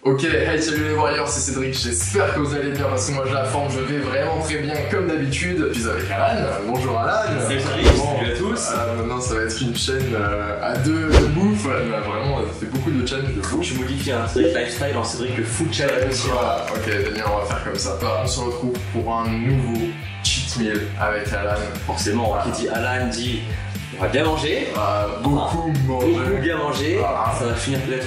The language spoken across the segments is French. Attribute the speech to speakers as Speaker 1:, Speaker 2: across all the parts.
Speaker 1: Ok, hey salut les warriors, c'est Cédric, j'espère que vous allez bien parce que moi j'ai la forme, je vais vraiment très bien comme d'habitude. Je suis avec Alan, bonjour Alan.
Speaker 2: Salut Cédric, salut à tous.
Speaker 1: Maintenant ça va être une chaîne à deux de bouffe, vraiment ça fait beaucoup de challenges de bouffe.
Speaker 2: Je modifie un Cédric Lifestyle en Cédric le Food Challenge.
Speaker 1: Voilà, ok Daniel, on va faire comme ça. On se retrouve pour un nouveau cheat meal avec Alan.
Speaker 2: Forcément,
Speaker 1: voilà.
Speaker 2: Qui dit Alan dit on va bien manger.
Speaker 1: Beaucoup manger.
Speaker 2: Beaucoup bien manger, ça va finir peut-être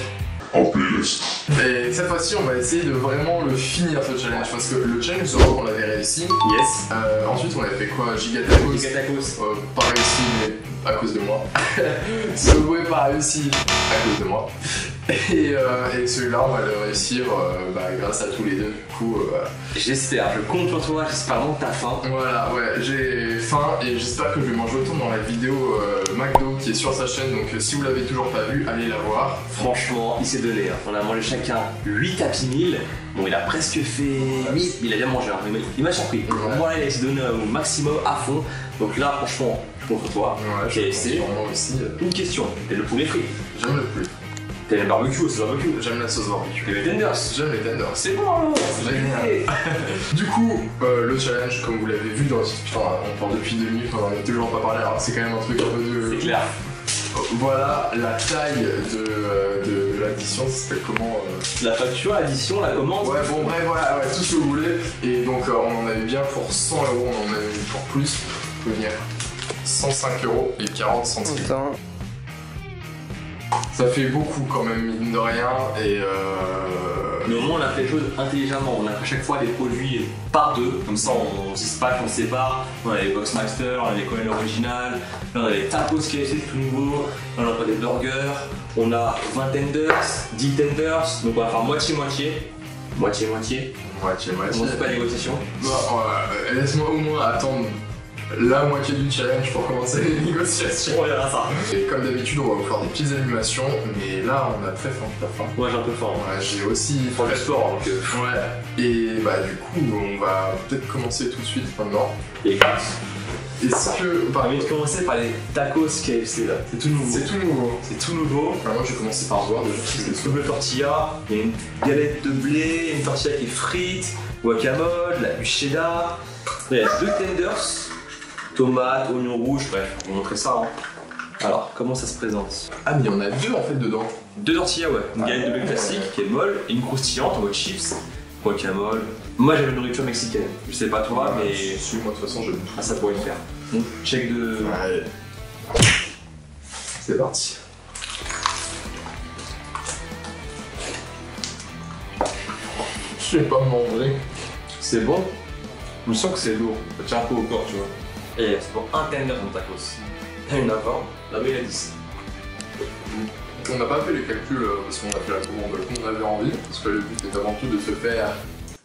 Speaker 3: en playlist.
Speaker 1: Et cette fois-ci, on va essayer de vraiment le finir ce challenge parce que le challenge on l'avait réussi.
Speaker 2: Yes.
Speaker 1: Ensuite, on avait fait quoi? Gigatacos.
Speaker 2: Gigatacos.
Speaker 1: Pas réussi, mais à cause de moi. Subway pas réussi à cause de moi. Et celui-là, on va le réussir grâce à tous les deux. Du coup,
Speaker 2: j'espère, je compte sur toi, j'espère vraiment que t'as faim.
Speaker 1: Voilà, ouais, j'ai faim et j'espère que je vais manger autant dans la vidéo McDo qui est sur sa chaîne. Donc, si vous l'avez toujours pas vue, allez la voir.
Speaker 2: Franchement, il s'est donné. Hein. On a mangé chacun 8 Happy Meal. Bon, il a presque fait 8, il a bien mangé. Hein. Il m'a surpris.
Speaker 1: Ouais.
Speaker 2: Moi, il a essayé de donner au maximum à fond. Donc là, franchement, je compte sur toi.
Speaker 1: Ouais,
Speaker 2: j'ai essayé.
Speaker 1: Moi aussi.
Speaker 2: Une question, t'es le poulet frit?
Speaker 1: J'aime le plus.
Speaker 2: T'aimes le barbecue, c'est le barbecue.
Speaker 1: J'aime la sauce barbecue.
Speaker 2: T'aimes les tenders?
Speaker 1: J'aime les tenders.
Speaker 2: C'est bon,
Speaker 1: c'est génial. Du coup, le challenge, comme vous l'avez vu dans le titre, putain, on parle depuis 2 minutes, on en a toujours pas parlé, alors c'est quand même un truc un peu de...
Speaker 2: C'est clair.
Speaker 1: Voilà, la taille de l'addition, ça s'appelle comment
Speaker 2: La facture, l'addition, la commande.
Speaker 1: Ouais, bon, bref, voilà, ouais, tout ce que vous voulez. Et donc, on en avait bien pour 100 €, on en avait eu pour plus. Faut venir 105 € et 40 centimes.
Speaker 2: Putain.
Speaker 1: Ça fait beaucoup quand même, mine de rien, et
Speaker 2: Mais au moins on a fait les choses intelligemment, on a fait à chaque fois des produits par deux, comme ça on se dispatche, on se sépare. On a les Boxmaster, on a les Colonel Original, là on a les tacos KFC, c'est tout nouveau, là on a pas des burgers, on a 20 tenders, 10 tenders, donc on va faire moitié-moitié. Moitié-moitié.
Speaker 1: Moitié-moitié.
Speaker 2: On fait pas de négociation.
Speaker 1: Bon, laisse-moi au moins attendre la moitié du challenge pour commencer les négociations.
Speaker 2: On verra ça.
Speaker 1: Et comme d'habitude, on va vous faire des petites animations, mais là, on a très faim. T'as faim?
Speaker 2: Ouais, j'ai un peu faim.
Speaker 1: Ouais, j'ai aussi
Speaker 2: Faut du sport, donc
Speaker 1: ouais. Et bah du coup, on va peut-être commencer tout de suite maintenant.
Speaker 2: Et grâce.
Speaker 1: Est-ce que...
Speaker 2: On va commencer par les tacos KFC là, c'est tout nouveau.
Speaker 1: C'est tout nouveau.
Speaker 2: C'est tout nouveau.
Speaker 1: Enfin, moi, je vais commencer par voir déjà.
Speaker 2: C'est double tortilla, il y a une galette de blé, une tortilla qui est frite, guacamole, du cheddar. Il y a 2 tenders, tomates, oignons rouges, bref, on va montrer ça. Hein. Alors, comment ça se présente?
Speaker 1: Ah, mais il y en a 2 en fait dedans.
Speaker 2: 2 tortillas, ouais. Une galette de blé classique qui est molle et une croustillante en mode chips, guacamole. Moi j'aime la nourriture mexicaine, je sais pas toi, mais
Speaker 1: Moi, de toute façon, je...
Speaker 2: ah, ça pourrait le faire. Donc, check de.
Speaker 1: Allez. C'est parti. Je vais pas manger.
Speaker 2: C'est bon?
Speaker 1: Je sens que c'est lourd. Ça tient un peu au corps, tu vois.
Speaker 2: Et c'est pour un tender dans tacos. Il y en a 20, là-bas il y en a 10.
Speaker 1: On n'a pas fait les calculs parce qu'on a fait la commande qu'on avait envie, parce que le but est avant tout de se faire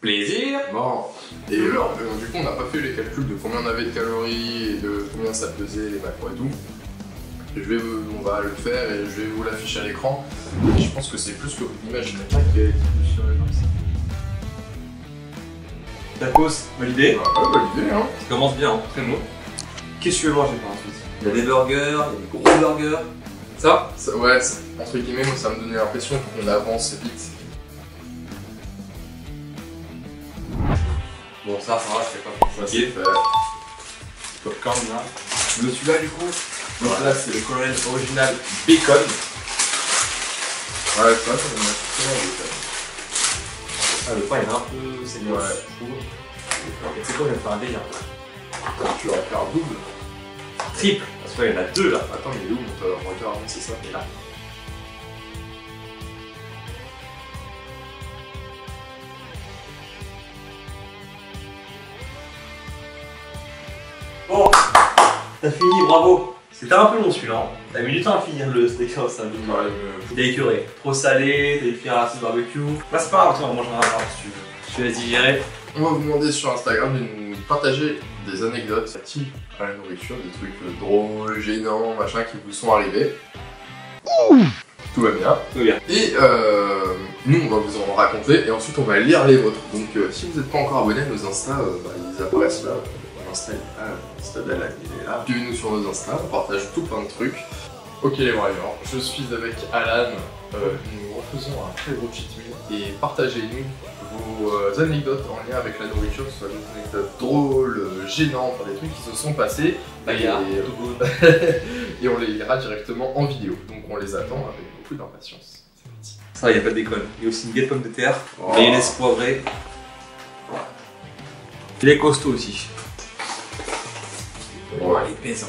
Speaker 2: Plaisir!
Speaker 1: bon. Et alors, du coup, on n'a pas fait les calculs de combien on avait de calories et de combien ça pesait, les macros et tout. On va le faire et je vais vous l'afficher à l'écran. Je pense que c'est plus que vous n'imaginez pas qu'il y a des trucs sur les comme ça.
Speaker 2: Tacos, validé.
Speaker 1: Ouais, validé, hein.
Speaker 2: Ça commence bien, hein. Très bon. Qu'est-ce que tu veux manger par ensuite? Il y a des burgers, il y a des gros burgers.
Speaker 1: Ça, ouais, entre guillemets, moi ça me donnait l'impression qu'on avance vite.
Speaker 2: Bon, ça va, c'est pas
Speaker 1: Ça c'est fait.
Speaker 2: Popcorn là.
Speaker 1: Le celui-là du coup,
Speaker 2: Donc là, c'est le Colonel Original Bacon.
Speaker 1: ouais, ça me met très bien.
Speaker 2: Ah, le pain il est un peu saignant,
Speaker 1: Ouais.
Speaker 2: je trouve. Et tu sais quoi, je vais faire un délire.
Speaker 1: Tu vas faire double.
Speaker 2: Triple, parce qu'il y en a 2 là.
Speaker 1: Attends, mais il est où mon regard? C'est ça.
Speaker 2: Et là. Bon, t'as fini, bravo. C'était un peu long celui-là. Hein. T'as mis du temps à finir le steakhouse, ça. T'as écœuré. Trop salé, t'as fait un sauce barbecue. Bah c'est pas grave, toi, on mangera un part si tu veux. Je te laisse digérer.
Speaker 1: On va vous demander sur Instagram de nous partager des anecdotes relatives à la nourriture, des trucs drôles, gênants, machin qui vous sont arrivés. Tout va bien.
Speaker 2: Tout bien.
Speaker 1: Et nous, on va vous en raconter et ensuite on va lire les vôtres. Donc si vous n'êtes pas encore abonné à nos Insta, ils apparaissent là. Mon Insta, l'Insta d'Alan, il est là. Suivez-nous sur nos Insta, on partage tout plein de trucs. Ok les Brailleurs, je suis avec Alan, nous refaisons un très gros cheat meal et partagez-nous vos anecdotes en lien avec la nourriture, que ce soit des anecdotes drôles, gênantes, des trucs qui se sont passés et on les lira directement en vidéo, donc on les attend avec beaucoup d'impatience. C'est parti.
Speaker 2: Ça, il n'y a pas de déconne. Il y a aussi une guêpe pomme de terre, mayonnaise poivrée. Il est costaud aussi.
Speaker 1: Ouais.
Speaker 2: Il est pesant.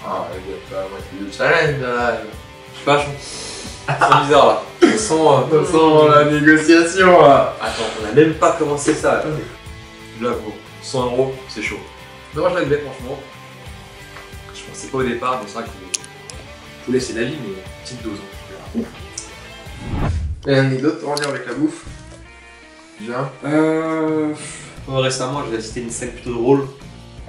Speaker 1: Ah, il y a pas moi qui le challenge là.
Speaker 2: Je sais pas, c'est bizarre là.
Speaker 1: Ça sent la négociation là.
Speaker 2: Attends, on a même pas commencé ça. Là, gros, 100 €, c'est chaud. Dommage la bête, franchement. Je pensais pas au départ, mais c'est vrai que faut laisser la vie, mais petite dose.
Speaker 1: Et une anecdote en lien avec la bouffe. Bien.
Speaker 2: Récemment, j'ai assisté à une scène plutôt drôle.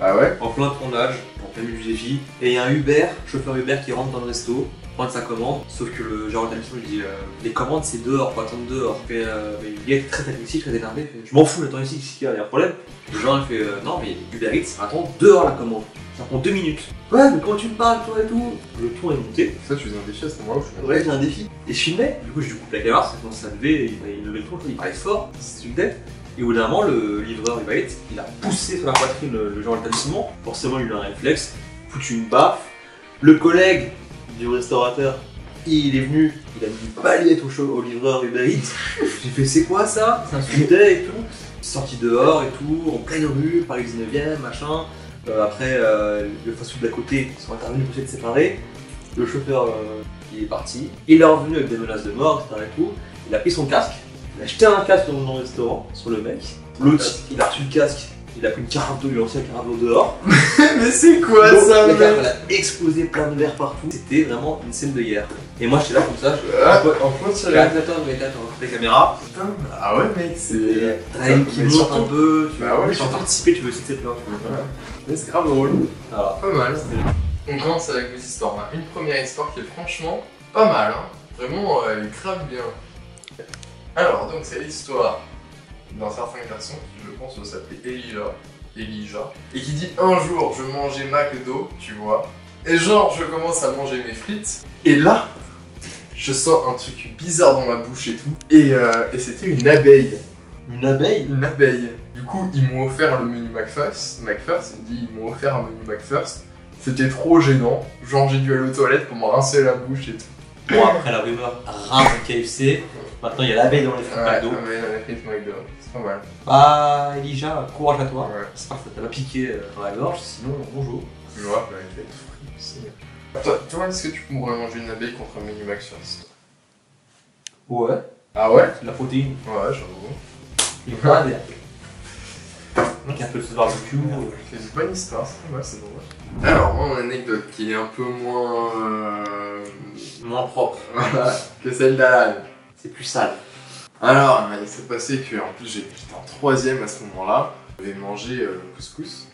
Speaker 1: Ah ouais?
Speaker 2: En plein tournage, en plein milieu du défi. Et il y a un Uber, chauffeur Uber qui rentre dans le resto, prendre sa commande. Sauf que le genre d'établissement lui dit les commandes c'est dehors, faut attendre dehors. Mais il est très tactique, très énervé. Il fait, je m'en fous, j'attends ici, s'il y a un problème. Le genre il fait non, mais Uber Eats attend dehors la commande. Ça prend 2 minutes. Ouais, mais quand tu me parles, toi et tout. Le ton est monté.
Speaker 1: Ça, tu faisais un défi à ce moment-là ou
Speaker 2: Ouais, j'ai un défi. Et je filmais. Du coup, j'ai dû couper la caméra, ça commence à lever, il levait le ton, il parlait fort, c'est une tête. Et au bout d'un moment, le livreur Uber Eats, il a poussé sur la poitrine le genre d'établissement. Forcément, il a un réflexe, foutu une baffe. Le collègue du restaurateur, il est venu, il a mis une balayette au livreur Uber Eats. J'ai fait, c'est quoi ça? Ça insultait et tout. Sorti dehors et tout, en pleine rue, Paris 19ème, machin. Après, le fast-food d'à côté, ils sont intervenus pour essayer de séparer. Le chauffeur, il est parti. Il est revenu avec des menaces de mort, etc. Et tout. Il a pris son casque. Il a jeté un casque dans le restaurant, sur le mec. L'autre, il a reçu le casque, il a pris une carafe d'eau, il a lancé la carafe d'eau dehors.
Speaker 1: Mais c'est quoi ça,
Speaker 2: la
Speaker 1: mec?
Speaker 2: carafe, elle a explosé plein de verre partout. C'était vraiment une scène de guerre. Et moi, j'étais là comme ça,
Speaker 1: En fait,
Speaker 2: attends, la caméra.
Speaker 1: Putain. Ah ouais, mec, c'est.
Speaker 2: Train qui monte un peu, tu
Speaker 1: Bah ouais,
Speaker 2: veux participer, tu veux essayer de te plaindre.
Speaker 1: Mais c'est grave drôle.
Speaker 2: Voilà.
Speaker 1: Pas mal. On commence avec les histoires. On a une première histoire qui est franchement pas mal. Hein. Vraiment, elle est grave bien. Alors, donc, c'est l'histoire d'un certain garçon qui, je pense, doit s'appeler Elijah, et qui dit un jour, je mangeais McDo, tu vois, et genre, je commence à manger mes frites, et là, je sens un truc bizarre dans ma bouche et tout, et c'était une abeille.
Speaker 2: Une abeille?
Speaker 1: Une abeille. Du coup, ils m'ont offert le menu McFirst, il me dit, ils m'ont offert un menu McFirst, c'était trop gênant, genre j'ai dû aller aux toilettes pour me rincer la bouche et tout.
Speaker 2: Bon, après la rumeur rare de KFC, maintenant il y a l'abeille dans les frites McDo.
Speaker 1: Ouais, dans les frites McDo, c'est pas mal.
Speaker 2: Bah, Elijah, courage à toi.
Speaker 1: Ouais.
Speaker 2: J'espère que ça t'a pas piqué dans la gorge, sinon bonjour.
Speaker 1: Ouais, bah, il va être frit aussi. Toi, est-ce que tu pourrais manger une abeille contre un menu McFirst?
Speaker 2: Ouais.
Speaker 1: Ah ouais?
Speaker 2: C'est de la protéine.
Speaker 1: Ouais, j'avoue.
Speaker 2: Il y a pas d'air. Avec un peu de sauce barbecue.
Speaker 1: C'est une bonne histoire, c'est pas mal, c'est drôle. Alors, moi, mon anecdote qui est un peu moins.
Speaker 2: Moins propre.
Speaker 1: Voilà, que celle d'Alan.
Speaker 2: C'est plus sale.
Speaker 1: Alors, il s'est passé que, en plus, j'étais en 3ème à ce moment-là. J'avais mangé le couscous.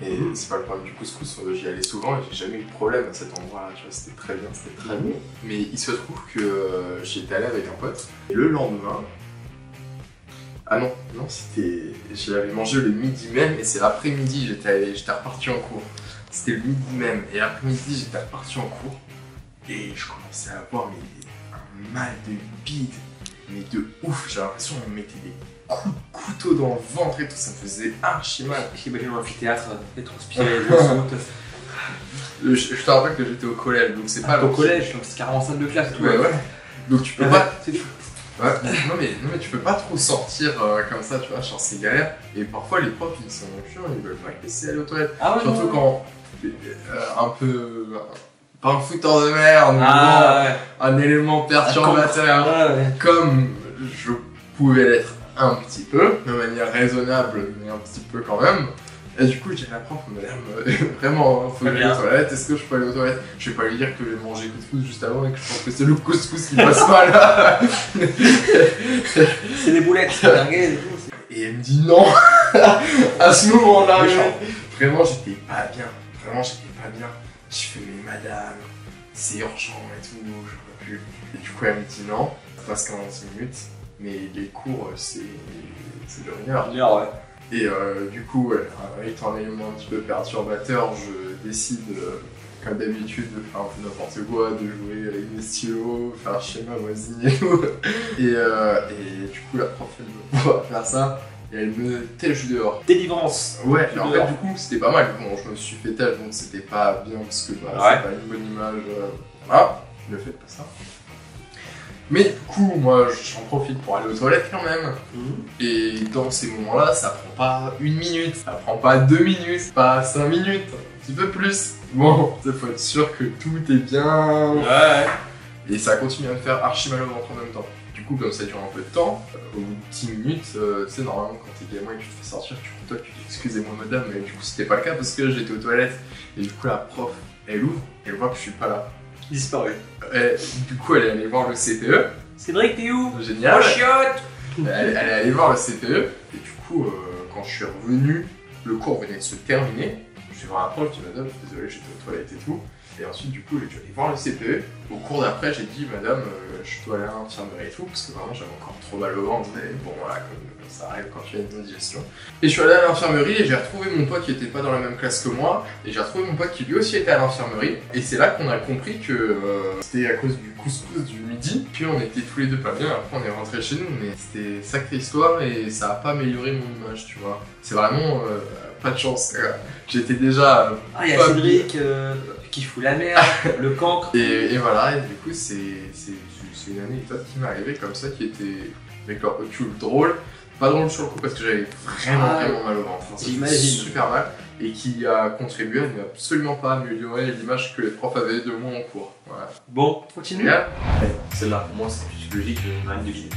Speaker 1: Et c'est pas le problème du couscous, j'y allais souvent et j'ai jamais eu de problème à cet endroit-là, tu vois, c'était très bien, c'était très bon. Mais il se trouve que j'étais allé avec un pote, et le lendemain... Ah non, c'était... J'avais mangé le midi même, et c'est l'après-midi, j'étais reparti en cours. C'était le midi même, et l'après-midi, j'étais reparti en cours, et je commençais à avoir un mal de bide, mais de ouf, j'ai l'impression qu'on me mettait des coups de couteau dans le ventre et tout, ça me faisait archi mal.
Speaker 2: J'imagine un amphithéâtre, et transpirer, je saute.
Speaker 1: Je te rappelle que j'étais au collège, donc c'est pas
Speaker 2: au collège, donc c'est carrément salle de classe et tout.
Speaker 1: Ouais. Donc tu peux pas.
Speaker 2: C'est tout.
Speaker 1: Ouais, non mais tu peux pas trop sortir comme ça, tu vois, genre c'est galère. Et parfois les profs ils sont chiants, ils veulent pas te laisser aller aux toilettes.
Speaker 2: Ah ouais,
Speaker 1: surtout quand un peu. Pas un fouteur de merde, mais un élément perturbateur. Comme je pouvais l'être un petit peu, de manière raisonnable, mais un petit peu quand même. Et du coup, j'ai dit à la prof, vraiment, faut que j'aille aux toilettes, est-ce que je peux aller aux toilettes? Je vais pas lui dire que j'ai mangé couscous juste avant et que je pense que c'est le couscous qui passe pas là.
Speaker 2: C'est des boulettes, c'est merguez et tout.
Speaker 1: Et elle me dit non. À ce moment-là, vraiment, j'étais pas bien. Je fais, mais madame, c'est urgent et tout, je peux plus. Et du coup, elle me dit non, ça passe 40 minutes. mais les cours, c'est de 1 heure.
Speaker 2: 1 heure, ouais.
Speaker 1: Et du coup, ouais, étant un élément un petit peu perturbateur, je décide, comme d'habitude, de faire un peu n'importe quoi, de jouer avec des stylos, faire un schéma voisinier. Et du coup, la prof, elle me voit faire ça, et elle me tèche dehors.
Speaker 2: Délivrance.
Speaker 1: Ouais, et en fait, du coup, c'était pas mal. Bon, je me suis fait têche, donc c'était pas bien, parce que bah,
Speaker 2: Ouais.
Speaker 1: c'est pas une bonne image. Voilà, ne faites pas ça. Mais du coup, moi, j'en profite pour aller aux toilettes quand même. Et dans ces moments-là, ça prend pas 1 minute, ça prend pas 2 minutes, pas 5 minutes, un petit peu plus. Bon, il faut être sûr que tout est bien.
Speaker 2: Ouais.
Speaker 1: Et ça continue à me faire archi mal au ventre en même temps. Du coup, comme ça dure un peu de temps, au bout de 10 minutes, c'est normalement quand t'es gamin et que tu te fais sortir, tu toi tu dis excusez-moi madame, mais du coup c'était pas le cas parce que j'étais aux toilettes. Et du coup, la prof, elle ouvre, elle voit que je suis pas là.
Speaker 2: Disparu.
Speaker 1: Et, du coup, elle est allée voir le CPE.
Speaker 2: Cédric, t'es où?
Speaker 1: Génial.
Speaker 2: Oh, chiotte.
Speaker 1: Elle est allée voir le CPE, et du coup, quand je suis revenu, le cours venait de se terminer. Je suis voir la prof, je dis madame, je suis désolé, j'étais aux toilettes et tout. Et ensuite, du coup, j'ai dû aller voir le CPE. Au cours d'après, j'ai dit madame, je dois aller à l'infirmerie et tout, parce que vraiment j'avais encore trop mal au ventre. Et bon, voilà, comme ça arrive quand tu as une indigestion. Et je suis allé à l'infirmerie et j'ai retrouvé mon pote qui était pas dans la même classe que moi. Et j'ai retrouvé mon pote qui lui aussi était à l'infirmerie. Et c'est là qu'on a compris que c'était à cause du couscous du midi. Puis on était tous les deux pas bien. Après, on est rentré chez nous. Mais c'était une sacrée histoire et ça a pas amélioré mon image, tu vois. C'est vraiment pas de chance. J'étais déjà.
Speaker 2: Ah, il y a Cédric qui fout la merde, le cancre.
Speaker 1: Et voilà, et du coup, c'est une anecdote qui m'est arrivée comme ça, qui était avec leur recul drôle. Pas drôle sur le coup parce que j'avais vraiment mal au ventre. Enfin,
Speaker 2: j'imagine.
Speaker 1: Super mal. Et qui a contribué à ne absolument pas améliorer l'image que les profs avaient de moi en cours. Voilà.
Speaker 2: Bon, continue.
Speaker 1: Génial.
Speaker 2: Celle-là, pour moi, c'est plus logique que rien de deviner.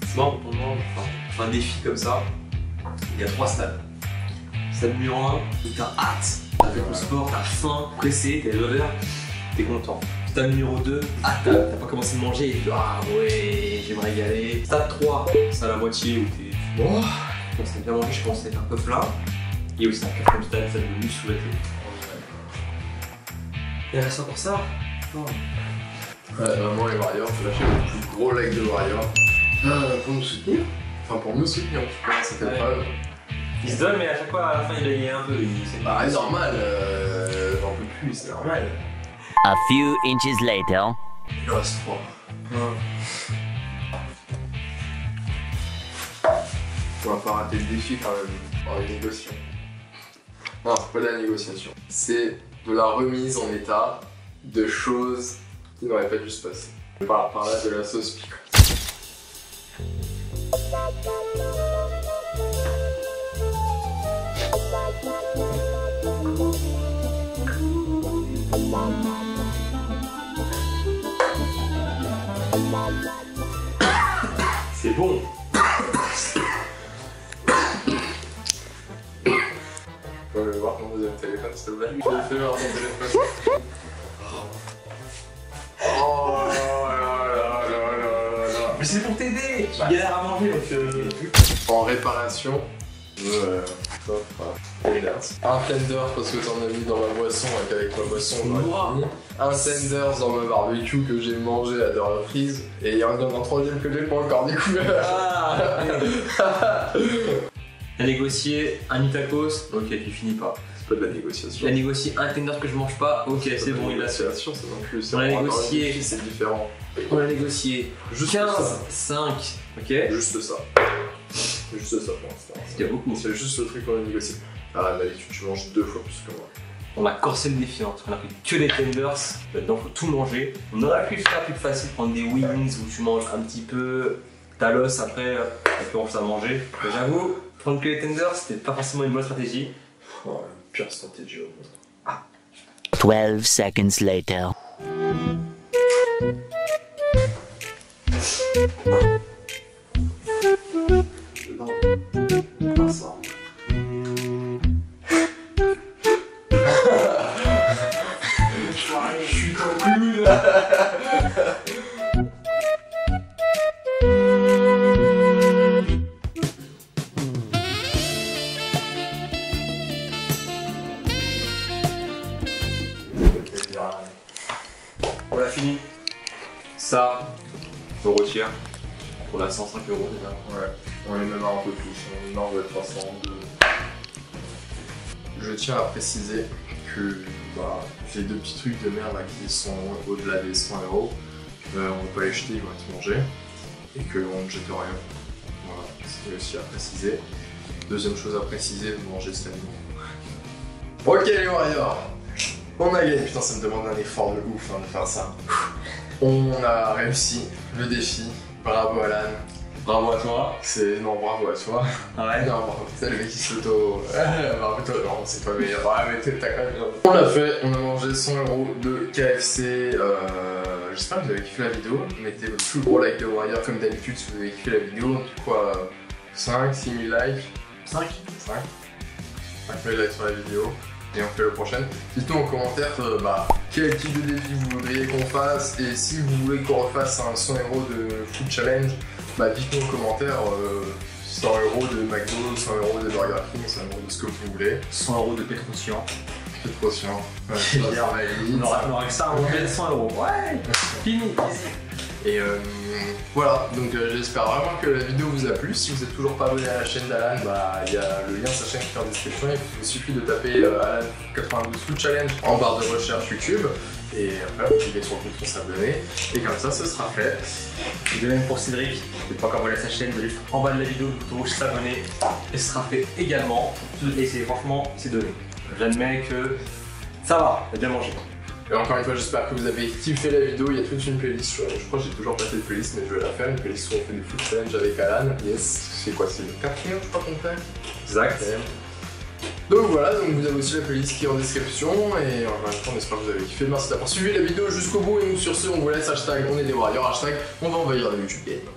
Speaker 2: C'est marrant, pour moi, enfin, un défi comme ça, il y a 3 stades. Stade numéro 1, où t'as hâte, t'as fait ton sport, t'as faim, pressé, t'es l'odeur, t'es content. Stade numéro 2, t'as pas commencé de manger et tu dis ah ouais, je vais me régaler. Stade 3, c'est à la moitié où t'es bon, je commence à bien manger, je commence à être un peu plein. Et aussi un 4ème stade, ça de muscle sous la queue. Il reste encore ça. Oh.
Speaker 1: Ouais, vraiment les Warriors, j'ai lâché le plus gros like de Warriors. Pour nous soutenir. Enfin pour nous soutenir, je pense, c'était pas...
Speaker 2: Il se donne, mais à chaque fois, à la fin, il gagne un peu.
Speaker 1: Bah c'est normal, j'en peux plus, c'est normal.
Speaker 3: A few inches later.
Speaker 1: Il en reste 3. On va pas rater le défi quand même, dans les négociations. Non, c'est pas de la négociation. C'est de la remise en état de choses qui n'auraient pas dû se passer. Je parle par là de la sauce piquante.
Speaker 2: C'est bon.
Speaker 1: Je vais voir mon deuxième téléphone s'il te plaît. Je vais faire mon téléphone. Oh là là là là là.
Speaker 2: Mais c'est pour t'aider. Tu galères à manger donc.
Speaker 1: En réparation, je t'offre un Tenders parce que t'en as mis dans ma boisson et qu'avec ma boisson on a fini. Un Tenders dans ma barbecue que j'ai mangé à 2 reprises. Et il y en a un troisième que j'ai pas encore découvert.
Speaker 2: T'as négocié un tacos, ok, tu finis pas.
Speaker 1: C'est pas de la négociation.
Speaker 2: T'as négocié un tenders que je mange pas, ok, c'est bon, il a fait.
Speaker 1: négociation, c'est non plus.
Speaker 2: On a négocié.
Speaker 1: C'est différent.
Speaker 2: On a négocié
Speaker 1: Juste
Speaker 2: 15,
Speaker 1: ça.
Speaker 2: 5, ok.
Speaker 1: Juste ça. Juste ça pour l'instant.
Speaker 2: Il y a beaucoup.
Speaker 1: C'est juste le truc qu'on a négocié. Ah, d'habitude, tu manges 2 fois plus que moi.
Speaker 2: On a corsé le défi, hein, parce qu'on a pris que des tenders, là-dedans faut tout manger. On aurait pu faire plus facile, prendre des wings où tu manges un petit peu, t'as l'os après, et puis on fait à manger. Mais j'avoue, prendre que les tenders, c'était pas forcément une bonne stratégie.
Speaker 1: Oh, une pire stratégie au monde.
Speaker 3: 12 seconds later.
Speaker 1: Je suis conclu.
Speaker 2: On a 105 € déjà.
Speaker 1: Ouais, on est même un peu plus, on est 302. Je tiens à préciser que j'ai 2 petits trucs de merde là, qui sont au-delà des 100 €. On ne va pas les jeter, ils vont être mangés. Et qu'on ne jette rien. Voilà, c'est aussi à préciser. Deuxième chose à préciser, vous mangez cet aliment. Ok les Warriors, on a gagné. Putain, ça me demande un effort de ouf de faire ça. On a réussi le défi. Bravo Alan.
Speaker 2: Bravo à toi.
Speaker 1: Non, bravo à toi.
Speaker 2: Ah ouais.
Speaker 1: Non, bravo, c'est le mec qui s'auto. Bravo toi, non, c'est toi le meilleur. Ouais, mais t'as quand même. On l'a fait, on a mangé 100 € de KFC. J'espère que vous avez kiffé la vidéo. Mettez votre plus gros like de Warrior comme d'habitude si vous avez kiffé la vidéo. Quoi, 5, 6 000 likes 5 000 likes sur la vidéo. Et on fait le prochain. Dites-nous en commentaire quel type de défi vous voudriez qu'on fasse. Et si vous voulez qu'on refasse un 100 € de food challenge, dites-nous en commentaire 100 € de McDo, 100 € de Burger King, 100 € de ce que vous voulez.
Speaker 2: 100 € de Petrocian.
Speaker 1: Petrocian.
Speaker 2: On aura que ça, on va mettre 100 €. Ouais. Fini, easy.
Speaker 1: Et voilà, donc j'espère vraiment que la vidéo vous a plu. Si vous n'êtes toujours pas abonné à la chaîne d'Alan, il y a le lien de sa chaîne qui est en description. Il vous suffit de taper Alan 92 Food Challenge en barre de recherche YouTube. Et après, vous cliquez sur le bouton s'abonner. Et comme ça, ce sera fait.
Speaker 2: Et de même pour Cédric, qui n'est pas encore abonné à sa chaîne, de juste en bas de la vidéo, le bouton rouge s'abonner. Et ce sera fait également. Et franchement, c'est donné. J'admets que ça va, j'ai bien mangé.
Speaker 1: Et encore une fois, j'espère que vous avez kiffé la vidéo. Il y a toute une playlist. Je crois que j'ai toujours pas fait de playlist, mais je vais la faire. Une playlist où on fait des food challenge avec Alan. Yes, c'est quoi? C'est le 4e, je crois qu'on fait.
Speaker 2: Exact.
Speaker 1: Donc voilà, donc vous avez aussi la playlist qui est en description. Et en même temps, on espère que vous avez kiffé. Merci d'avoir suivi la vidéo jusqu'au bout. Et nous, sur ce, on vous laisse. Hashtag on est des Warriors. Hashtag on va envahir le YouTube Game.